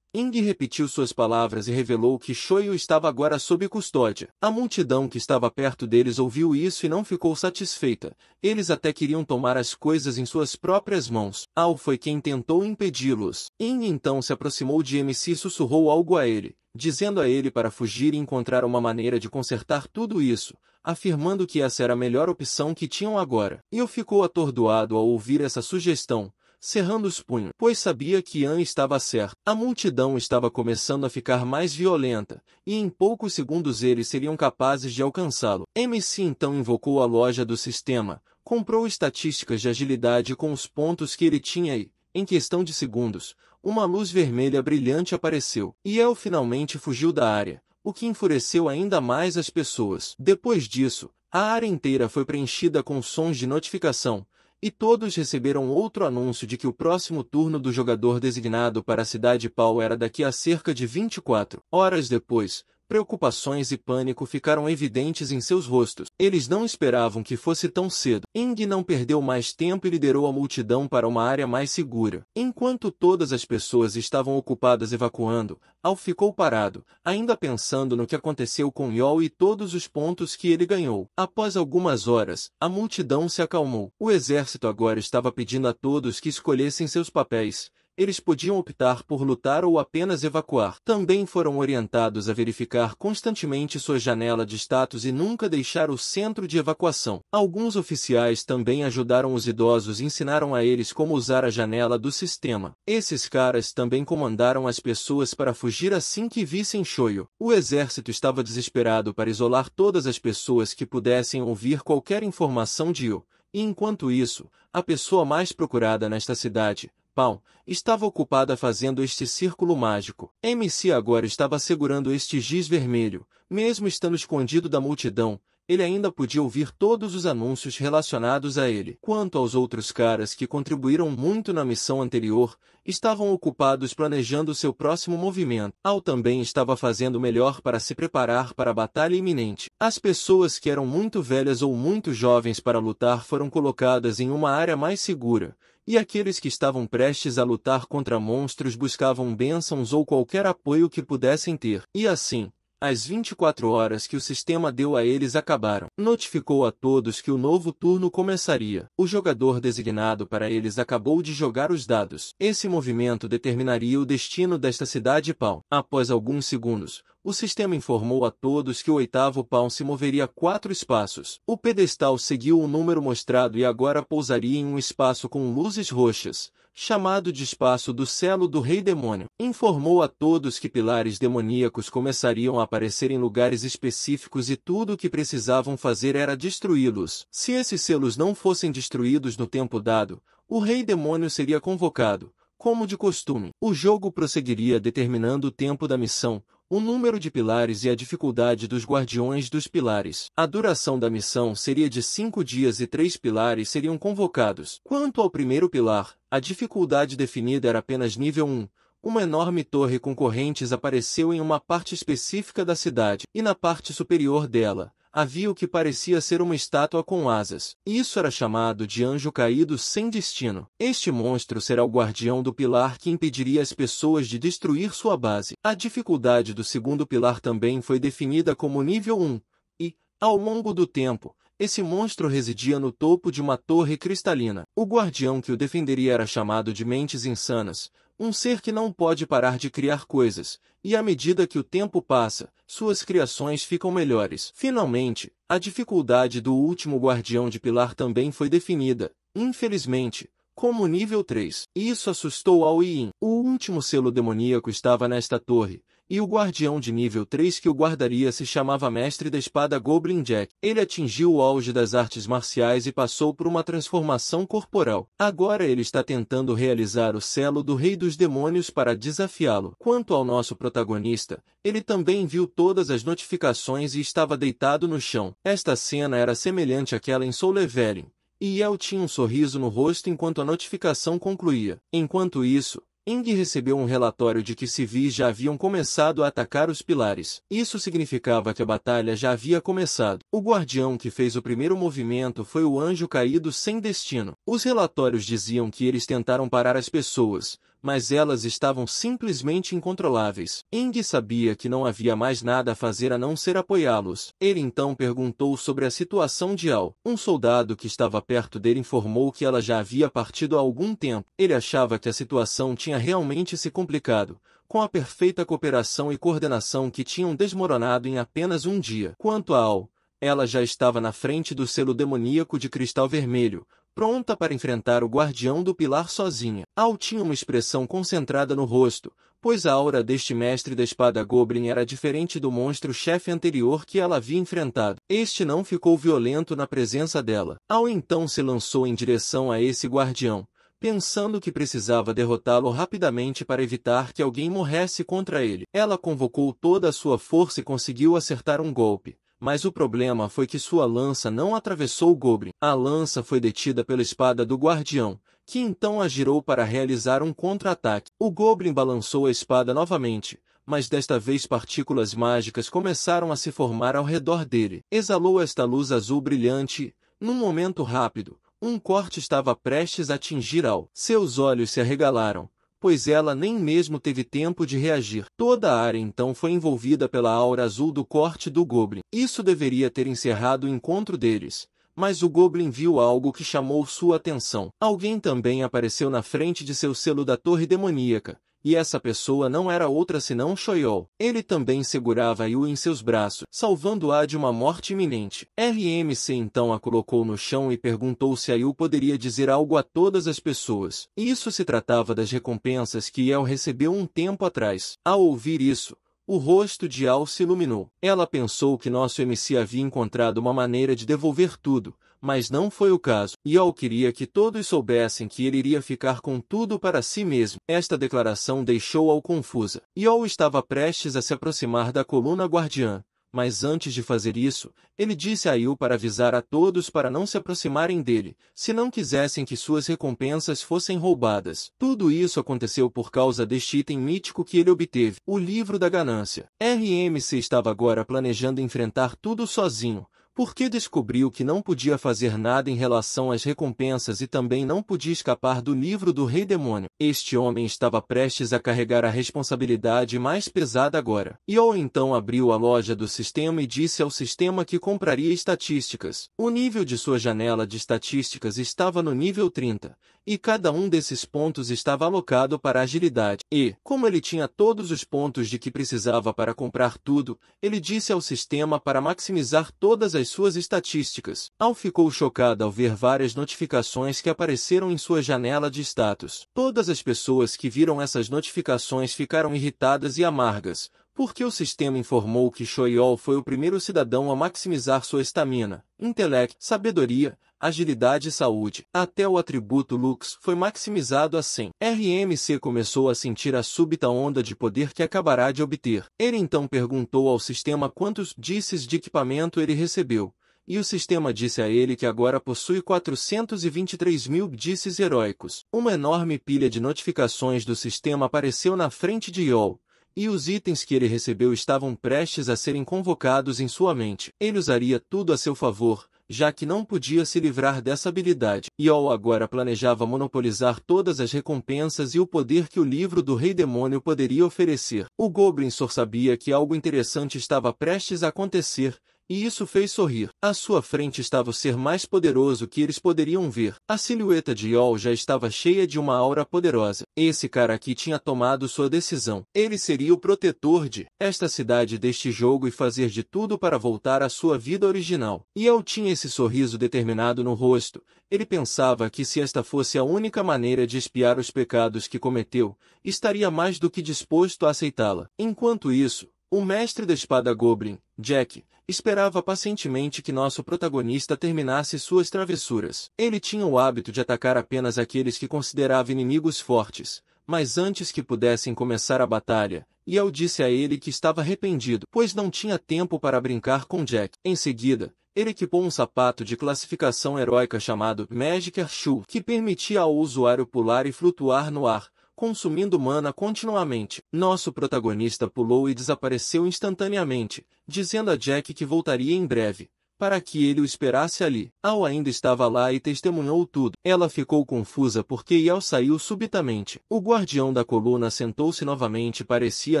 Ying repetiu suas palavras e revelou que Shoyu estava agora sob custódia. A multidão que estava perto deles ouviu isso e não ficou satisfeita. Eles até queriam tomar as coisas em suas próprias mãos. Ao foi quem tentou impedi-los. Ying então se aproximou de MC e sussurrou algo a ele, dizendo a ele para fugir e encontrar uma maneira de consertar tudo isso, afirmando que essa era a melhor opção que tinham agora. E ficou atordoado ao ouvir essa sugestão, cerrando os punhos, pois sabia que Yan estava certo. A multidão estava começando a ficar mais violenta, e em poucos segundos eles seriam capazes de alcançá-lo. MC então invocou a loja do sistema, comprou estatísticas de agilidade com os pontos que ele tinha e, em questão de segundos, uma luz vermelha brilhante apareceu, e El finalmente fugiu da área, o que enfureceu ainda mais as pessoas. Depois disso, a área inteira foi preenchida com sons de notificação, e todos receberam outro anúncio de que o próximo turno do jogador designado para a Cidade Pau era daqui a cerca de 24 horas depois. Preocupações e pânico ficaram evidentes em seus rostos. Eles não esperavam que fosse tão cedo. Ying não perdeu mais tempo e liderou a multidão para uma área mais segura. Enquanto todas as pessoas estavam ocupadas evacuando, Al ficou parado, ainda pensando no que aconteceu com Yol e todos os pontos que ele ganhou. Após algumas horas, a multidão se acalmou. O exército agora estava pedindo a todos que escolhessem seus papéis. eles podiam optar por lutar ou apenas evacuar. Também foram orientados a verificar constantemente sua janela de status e nunca deixar o centro de evacuação. Alguns oficiais também ajudaram os idosos e ensinaram a eles como usar a janela do sistema. Esses caras também comandaram as pessoas para fugir assim que vissem Shoyo. O exército estava desesperado para isolar todas as pessoas que pudessem ouvir qualquer informação de Yu. E enquanto isso, a pessoa mais procurada nesta cidade, Pão, estava ocupada fazendo este círculo mágico. MC agora estava segurando este giz vermelho. Mesmo estando escondido da multidão, ele ainda podia ouvir todos os anúncios relacionados a ele. Quanto aos outros caras que contribuíram muito na missão anterior, estavam ocupados planejando seu próximo movimento. Al também estava fazendo melhor para se preparar para a batalha iminente. As pessoas que eram muito velhas ou muito jovens para lutar foram colocadas em uma área mais segura, e aqueles que estavam prestes a lutar contra monstros buscavam bênçãos ou qualquer apoio que pudessem ter. E assim, as 24 horas que o sistema deu a eles acabaram. Notificou a todos que o novo turno começaria. O jogador designado para eles acabou de jogar os dados. Esse movimento determinaria o destino desta cidade Pão. Após alguns segundos, o sistema informou a todos que o oitavo Pão se moveria 4 espaços. O pedestal seguiu o número mostrado e agora pousaria em um espaço com luzes roxas, chamado de espaço do selo do Rei Demônio. Informou a todos que pilares demoníacos começariam a aparecer em lugares específicos e tudo o que precisavam fazer era destruí-los. Se esses selos não fossem destruídos no tempo dado, o Rei Demônio seria convocado, como de costume. O jogo prosseguiria determinando o tempo da missão, o número de pilares e a dificuldade dos guardiões dos pilares. A duração da missão seria de 5 dias e 3 pilares seriam convocados. Quanto ao primeiro pilar, a dificuldade definida era apenas nível 1. Uma enorme torre com correntes apareceu em uma parte específica da cidade, e na parte superior dela, havia o que parecia ser uma estátua com asas. Isso era chamado de anjo caído sem destino. Este monstro será o guardião do pilar que impediria as pessoas de destruir sua base. A dificuldade do segundo pilar também foi definida como nível 1, e, ao longo do tempo, esse monstro residia no topo de uma torre cristalina. O guardião que o defenderia era chamado de Mentes Insanas, um ser que não pode parar de criar coisas, e à medida que o tempo passa, suas criações ficam melhores. Finalmente, a dificuldade do último guardião de pilar também foi definida, infelizmente, como nível 3. Isso assustou Ao Yin. O último selo demoníaco estava nesta torre, e o guardião de nível 3 que o guardaria se chamava Mestre da Espada Goblin Jack. Ele atingiu o auge das artes marciais e passou por uma transformação corporal. Agora ele está tentando realizar o selo do Rei dos Demônios para desafiá-lo. Quanto ao nosso protagonista, ele também viu todas as notificações e estava deitado no chão. Esta cena era semelhante àquela em Soul Leveling, e Yel tinha um sorriso no rosto enquanto a notificação concluía. Enquanto isso, Ing recebeu um relatório de que civis já haviam começado a atacar os pilares. Isso significava que a batalha já havia começado. O guardião que fez o primeiro movimento foi o anjo caído sem destino. Os relatórios diziam que eles tentaram parar as pessoas, mas elas estavam simplesmente incontroláveis. Ing sabia que não havia mais nada a fazer a não ser apoiá-los. Ele então perguntou sobre a situação de Al. Um soldado que estava perto dele informou que ela já havia partido há algum tempo. Ele achava que a situação tinha realmente se complicado, com a perfeita cooperação e coordenação que tinham desmoronado em apenas um dia. Quanto a Al, ela já estava na frente do selo demoníaco de cristal vermelho, pronta para enfrentar o guardião do pilar sozinha. Al tinha uma expressão concentrada no rosto, pois a aura deste mestre da espada Goblin era diferente do monstro-chefe anterior que ela havia enfrentado. Este não ficou violento na presença dela. Al então se lançou em direção a esse guardião, pensando que precisava derrotá-lo rapidamente para evitar que alguém morresse contra ele. Ela convocou toda a sua força e conseguiu acertar um golpe. Mas o problema foi que sua lança não atravessou o Goblin. A lança foi detida pela espada do guardião, que então a girou para realizar um contra-ataque. O Goblin balançou a espada novamente, mas desta vez partículas mágicas começaram a se formar ao redor dele. Exalou esta luz azul brilhante e, num momento rápido, um corte estava prestes a atingir Al. Seus olhos se arregalaram, pois ela nem mesmo teve tempo de reagir. Toda a área então foi envolvida pela aura azul do corte do Goblin. Isso deveria ter encerrado o encontro deles, mas o Goblin viu algo que chamou sua atenção. Alguém também apareceu na frente de seu selo da torre demoníaca, e essa pessoa não era outra senão Shoyol. Ele também segurava Yu em seus braços, salvando-a de uma morte iminente. RMC então a colocou no chão e perguntou se a Yu poderia dizer algo a todas as pessoas. Isso se tratava das recompensas que Yel recebeu um tempo atrás. Ao ouvir isso, o rosto de Al se iluminou. Ela pensou que nosso MC havia encontrado uma maneira de devolver tudo, mas não foi o caso. Yol queria que todos soubessem que ele iria ficar com tudo para si mesmo. Esta declaração deixou-a confusa. Yol estava prestes a se aproximar da coluna guardiã, mas antes de fazer isso, ele disse a Yu para avisar a todos para não se aproximarem dele, se não quisessem que suas recompensas fossem roubadas. Tudo isso aconteceu por causa deste item mítico que ele obteve, o Livro da Ganância. RMC estava agora planejando enfrentar tudo sozinho, porque descobriu que não podia fazer nada em relação às recompensas e também não podia escapar do livro do Rei Demônio. Este homem estava prestes a carregar a responsabilidade mais pesada agora. Yol então abriu a loja do sistema e disse ao sistema que compraria estatísticas. O nível de sua janela de estatísticas estava no nível 30, e cada um desses pontos estava alocado para agilidade. E, como ele tinha todos os pontos de que precisava para comprar tudo, ele disse ao sistema para maximizar todas as suas estatísticas. Al ficou chocada ao ver várias notificações que apareceram em sua janela de status. Todas as pessoas que viram essas notificações ficaram irritadas e amargas, porque o sistema informou que Shoyol foi o primeiro cidadão a maximizar sua estamina, intelecto, sabedoria, agilidade e saúde. Até o atributo Lux foi maximizado a 100. RMC começou a sentir a súbita onda de poder que acabará de obter. Ele então perguntou ao sistema quantos disses de equipamento ele recebeu, e o sistema disse a ele que agora possui 423 mil disses heróicos. Uma enorme pilha de notificações do sistema apareceu na frente de Yol, e os itens que ele recebeu estavam prestes a serem convocados em sua mente. Ele usaria tudo a seu favor, já que não podia se livrar dessa habilidade. Yol agora planejava monopolizar todas as recompensas e o poder que o livro do Rei Demônio poderia oferecer. O Goblin só sabia que algo interessante estava prestes a acontecer, e isso fez sorrir. À sua frente estava o ser mais poderoso que eles poderiam ver. A silhueta de Yol já estava cheia de uma aura poderosa. Esse cara aqui tinha tomado sua decisão. Ele seria o protetor de esta cidade deste jogo e fazer de tudo para voltar à sua vida original. Yol tinha esse sorriso determinado no rosto. Ele pensava que se esta fosse a única maneira de expiar os pecados que cometeu, estaria mais do que disposto a aceitá-la. Enquanto isso, o mestre da espada Goblin, Jack, esperava pacientemente que nosso protagonista terminasse suas travessuras. Ele tinha o hábito de atacar apenas aqueles que considerava inimigos fortes, mas antes que pudessem começar a batalha, Yel disse a ele que estava arrependido, pois não tinha tempo para brincar com Jack. Em seguida, ele equipou um sapato de classificação heróica chamado Magic Shoe, que permitia ao usuário pular e flutuar no ar, consumindo mana continuamente. Nosso protagonista pulou e desapareceu instantaneamente, dizendo a Jack que voltaria em breve, para que ele o esperasse ali. Al ainda estava lá e testemunhou tudo. Ela ficou confusa porque Yel saiu subitamente. O guardião da coluna sentou-se novamente e parecia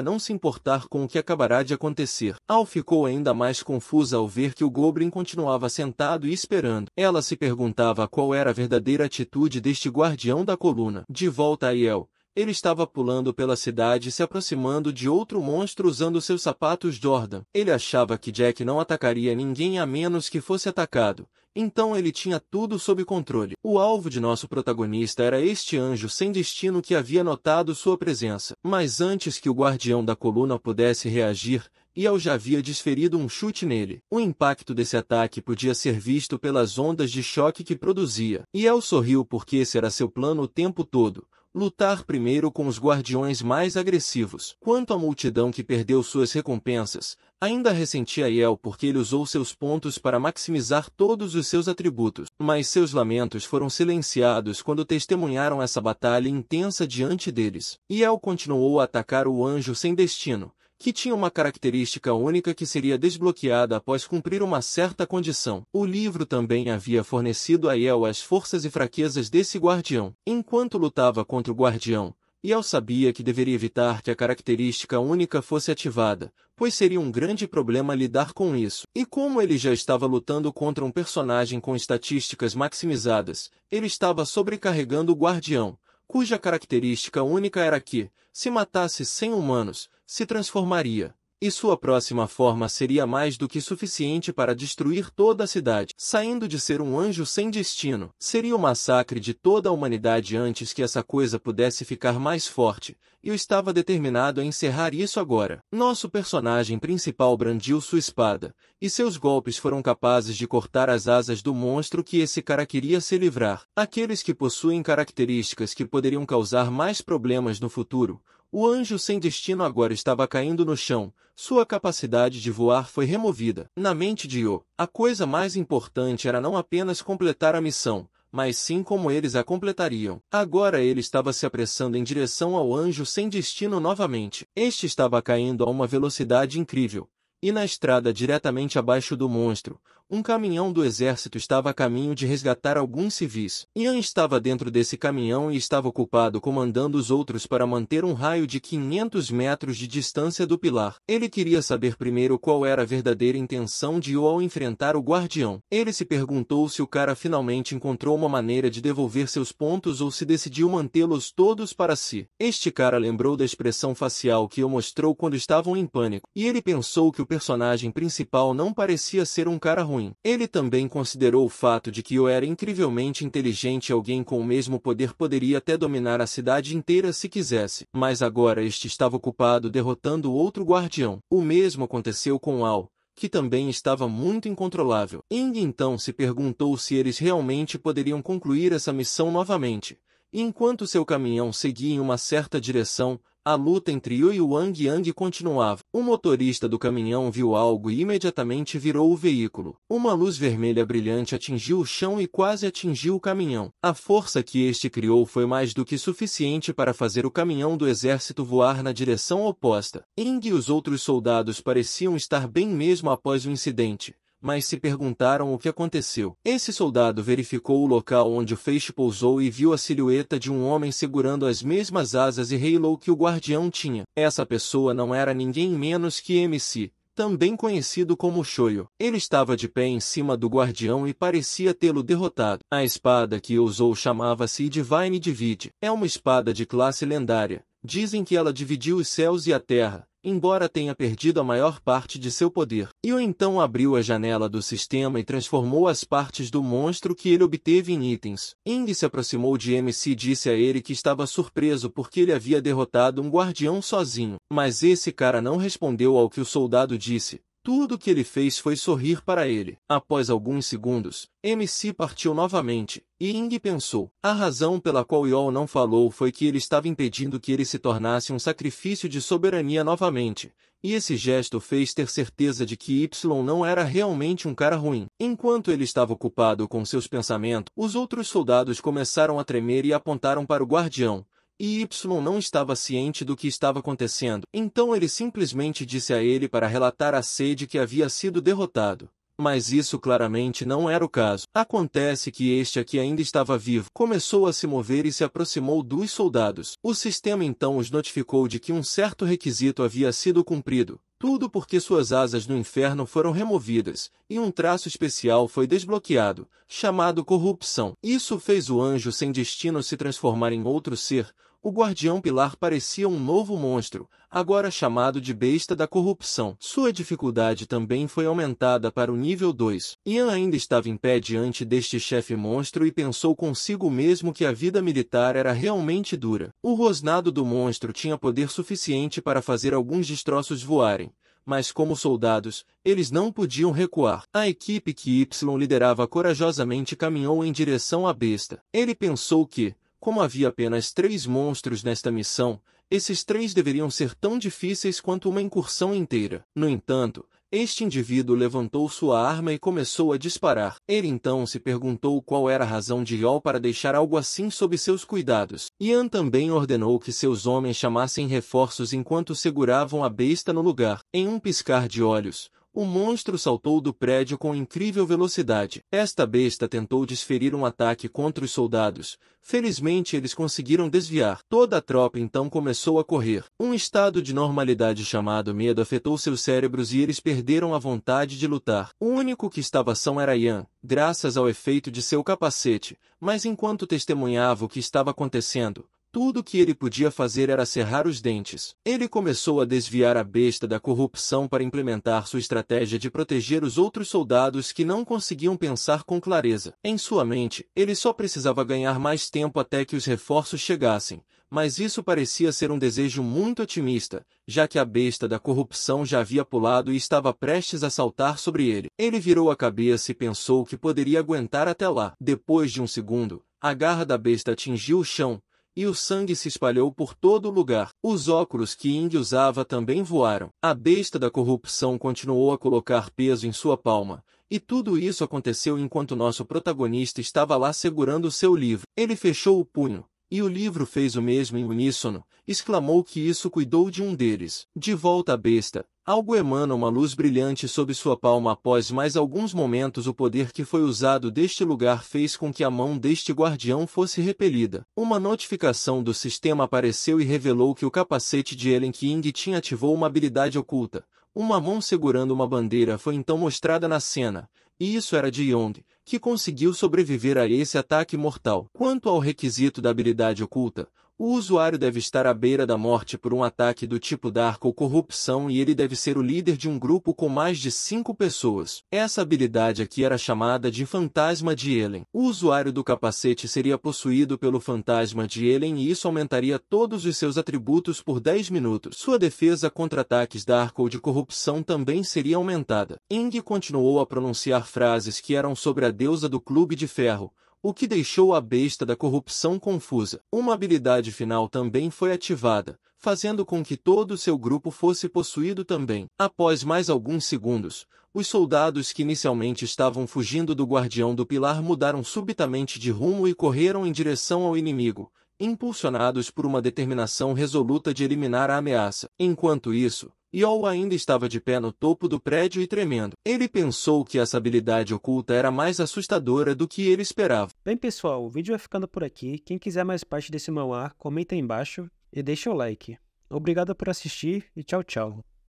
não se importar com o que acabará de acontecer. Al ficou ainda mais confusa ao ver que o Goblin continuava sentado e esperando. Ela se perguntava qual era a verdadeira atitude deste guardião da coluna. De volta a Yel, ele estava pulando pela cidade e se aproximando de outro monstro usando seus sapatos Jordan. Ele achava que Jack não atacaria ninguém a menos que fosse atacado, então ele tinha tudo sob controle. O alvo de nosso protagonista era este anjo sem destino que havia notado sua presença. Mas antes que o guardião da coluna pudesse reagir, Yel já havia desferido um chute nele. O impacto desse ataque podia ser visto pelas ondas de choque que produzia. Yel sorriu porque esse era seu plano o tempo todo. Lutar primeiro com os guardiões mais agressivos. Quanto à multidão que perdeu suas recompensas, ainda ressentia Yel porque ele usou seus pontos para maximizar todos os seus atributos. Mas seus lamentos foram silenciados quando testemunharam essa batalha intensa diante deles. Yel continuou a atacar o anjo sem destino, que tinha uma característica única que seria desbloqueada após cumprir uma certa condição. O livro também havia fornecido a Yel as forças e fraquezas desse guardião. Enquanto lutava contra o guardião, Yaw sabia que deveria evitar que a característica única fosse ativada, pois seria um grande problema lidar com isso. E como ele já estava lutando contra um personagem com estatísticas maximizadas, ele estava sobrecarregando o guardião, cuja característica única era que, se matasse 100 humanos, se transformaria. E sua próxima forma seria mais do que suficiente para destruir toda a cidade. Saindo de ser um anjo sem destino, seria o massacre de toda a humanidade antes que essa coisa pudesse ficar mais forte, e eu estava determinado a encerrar isso agora. Nosso personagem principal brandiu sua espada, e seus golpes foram capazes de cortar as asas do monstro que esse cara queria se livrar. Aqueles que possuem características que poderiam causar mais problemas no futuro, o anjo sem destino agora estava caindo no chão, sua capacidade de voar foi removida. Na mente de Yaw, a coisa mais importante era não apenas completar a missão, mas sim como eles a completariam. Agora ele estava se apressando em direção ao anjo sem destino novamente. Este estava caindo a uma velocidade incrível, e na estrada diretamente abaixo do monstro, um caminhão do exército estava a caminho de resgatar alguns civis. Ian estava dentro desse caminhão e estava ocupado comandando os outros para manter um raio de 500 metros de distância do pilar. Ele queria saber primeiro qual era a verdadeira intenção de Yaw ao enfrentar o guardião. Ele se perguntou se o cara finalmente encontrou uma maneira de devolver seus pontos ou se decidiu mantê-los todos para si. Este cara lembrou da expressão facial que Yaw mostrou quando estavam em pânico, e ele pensou que o personagem principal não parecia ser um cara ruim. Ele também considerou o fato de que Yaw era incrivelmente inteligente e alguém com o mesmo poder poderia até dominar a cidade inteira se quisesse. Mas agora este estava ocupado derrotando outro guardião. O mesmo aconteceu com Yaw, que também estava muito incontrolável. Ying então se perguntou se eles realmente poderiam concluir essa missão novamente. E enquanto seu caminhão seguia em uma certa direção, a luta entre Yaw e Wang Yang continuava. O motorista do caminhão viu algo e imediatamente virou o veículo. Uma luz vermelha brilhante atingiu o chão e quase atingiu o caminhão. A força que este criou foi mais do que suficiente para fazer o caminhão do exército voar na direção oposta. Ying e os outros soldados pareciam estar bem mesmo após o incidente, mas se perguntaram o que aconteceu. Esse soldado verificou o local onde o feixe pousou e viu a silhueta de um homem segurando as mesmas asas e halo que o guardião tinha. Essa pessoa não era ninguém menos que MC, também conhecido como Shoyo. Ele estava de pé em cima do guardião e parecia tê-lo derrotado. A espada que usou chamava-se Divine Divide. É uma espada de classe lendária. Dizem que ela dividiu os céus e a terra, embora tenha perdido a maior parte de seu poder. Yaw então abriu a janela do sistema e transformou as partes do monstro que ele obteve em itens. Ying se aproximou de MC e disse a ele que estava surpreso porque ele havia derrotado um guardião sozinho. Mas esse cara não respondeu ao que o soldado disse. Tudo o que ele fez foi sorrir para ele. Após alguns segundos, MC partiu novamente, e Ying pensou. A razão pela qual Yaw não falou foi que ele estava impedindo que ele se tornasse um sacrifício de soberania novamente, e esse gesto fez ter certeza de que Y não era realmente um cara ruim. Enquanto ele estava ocupado com seus pensamentos, os outros soldados começaram a tremer e apontaram para o guardião. E Y não estava ciente do que estava acontecendo. Então ele simplesmente disse a ele para relatar a sede que havia sido derrotado. Mas isso claramente não era o caso. Acontece que este aqui ainda estava vivo. Começou a se mover e se aproximou dos soldados. O sistema então os notificou de que um certo requisito havia sido cumprido. Tudo porque suas asas no inferno foram removidas, e um traço especial foi desbloqueado, chamado corrupção. Isso fez o anjo sem destino se transformar em outro ser. O guardião pilar parecia um novo monstro, agora chamado de besta da corrupção. Sua dificuldade também foi aumentada para o nível 2. Ian ainda estava em pé diante deste chefe monstro e pensou consigo mesmo que a vida militar era realmente dura. O rosnado do monstro tinha poder suficiente para fazer alguns destroços voarem, mas como soldados, eles não podiam recuar. A equipe que Y liderava corajosamente caminhou em direção à besta. Ele pensou que, como havia apenas 3 monstros nesta missão, esses 3 deveriam ser tão difíceis quanto uma incursão inteira. No entanto, este indivíduo levantou sua arma e começou a disparar. Ele então se perguntou qual era a razão de Yaw para deixar algo assim sob seus cuidados. Ian também ordenou que seus homens chamassem reforços enquanto seguravam a besta no lugar. Em um piscar de olhos, o monstro saltou do prédio com incrível velocidade. Esta besta tentou desferir um ataque contra os soldados. Felizmente eles conseguiram desviar. Toda a tropa então começou a correr. Um estado de normalidade chamado medo afetou seus cérebros e eles perderam a vontade de lutar. O único que estava são era Ian, graças ao efeito de seu capacete, mas enquanto testemunhava o que estava acontecendo, tudo o que ele podia fazer era cerrar os dentes. Ele começou a desviar a besta da corrupção para implementar sua estratégia de proteger os outros soldados que não conseguiam pensar com clareza. Em sua mente, ele só precisava ganhar mais tempo até que os reforços chegassem, mas isso parecia ser um desejo muito otimista, já que a besta da corrupção já havia pulado e estava prestes a saltar sobre ele. Ele virou a cabeça e pensou que poderia aguentar até lá. Depois de um segundo, a garra da besta atingiu o chão, e o sangue se espalhou por todo o lugar. Os óculos que Ing usava também voaram. A besta da corrupção continuou a colocar peso em sua palma, e tudo isso aconteceu enquanto nosso protagonista estava lá segurando seu livro. Ele fechou o punho, e o livro fez o mesmo em uníssono, exclamou que isso cuidou de um deles. De volta à besta, algo emana uma luz brilhante sob sua palma. Após mais alguns momentos, o poder que foi usado deste lugar fez com que a mão deste guardião fosse repelida. Uma notificação do sistema apareceu e revelou que o capacete de Ellen King tinha ativou uma habilidade oculta. Uma mão segurando uma bandeira foi então mostrada na cena, e isso era de Yong, que conseguiu sobreviver a esse ataque mortal. Quanto ao requisito da habilidade oculta, o usuário deve estar à beira da morte por um ataque do tipo Dark ou corrupção e ele deve ser o líder de um grupo com mais de 5 pessoas. Essa habilidade aqui era chamada de Fantasma de Ellen. O usuário do capacete seria possuído pelo Fantasma de Ellen e isso aumentaria todos os seus atributos por 10 minutos. Sua defesa contra ataques Dark ou de corrupção também seria aumentada. Ing continuou a pronunciar frases que eram sobre a deusa do Clube de Ferro, o que deixou a besta da corrupção confusa. Uma habilidade final também foi ativada, fazendo com que todo o seu grupo fosse possuído também. Após mais alguns segundos, os soldados que inicialmente estavam fugindo do guardião do pilar mudaram subitamente de rumo e correram em direção ao inimigo, impulsionados por uma determinação resoluta de eliminar a ameaça. Enquanto isso, Yol ainda estava de pé no topo do prédio e tremendo. Ele pensou que essa habilidade oculta era mais assustadora do que ele esperava. Bem, pessoal, o vídeo vai ficando por aqui. Quem quiser mais parte desse manhwa, comenta aí embaixo e deixa o like. Obrigado por assistir e tchau, tchau.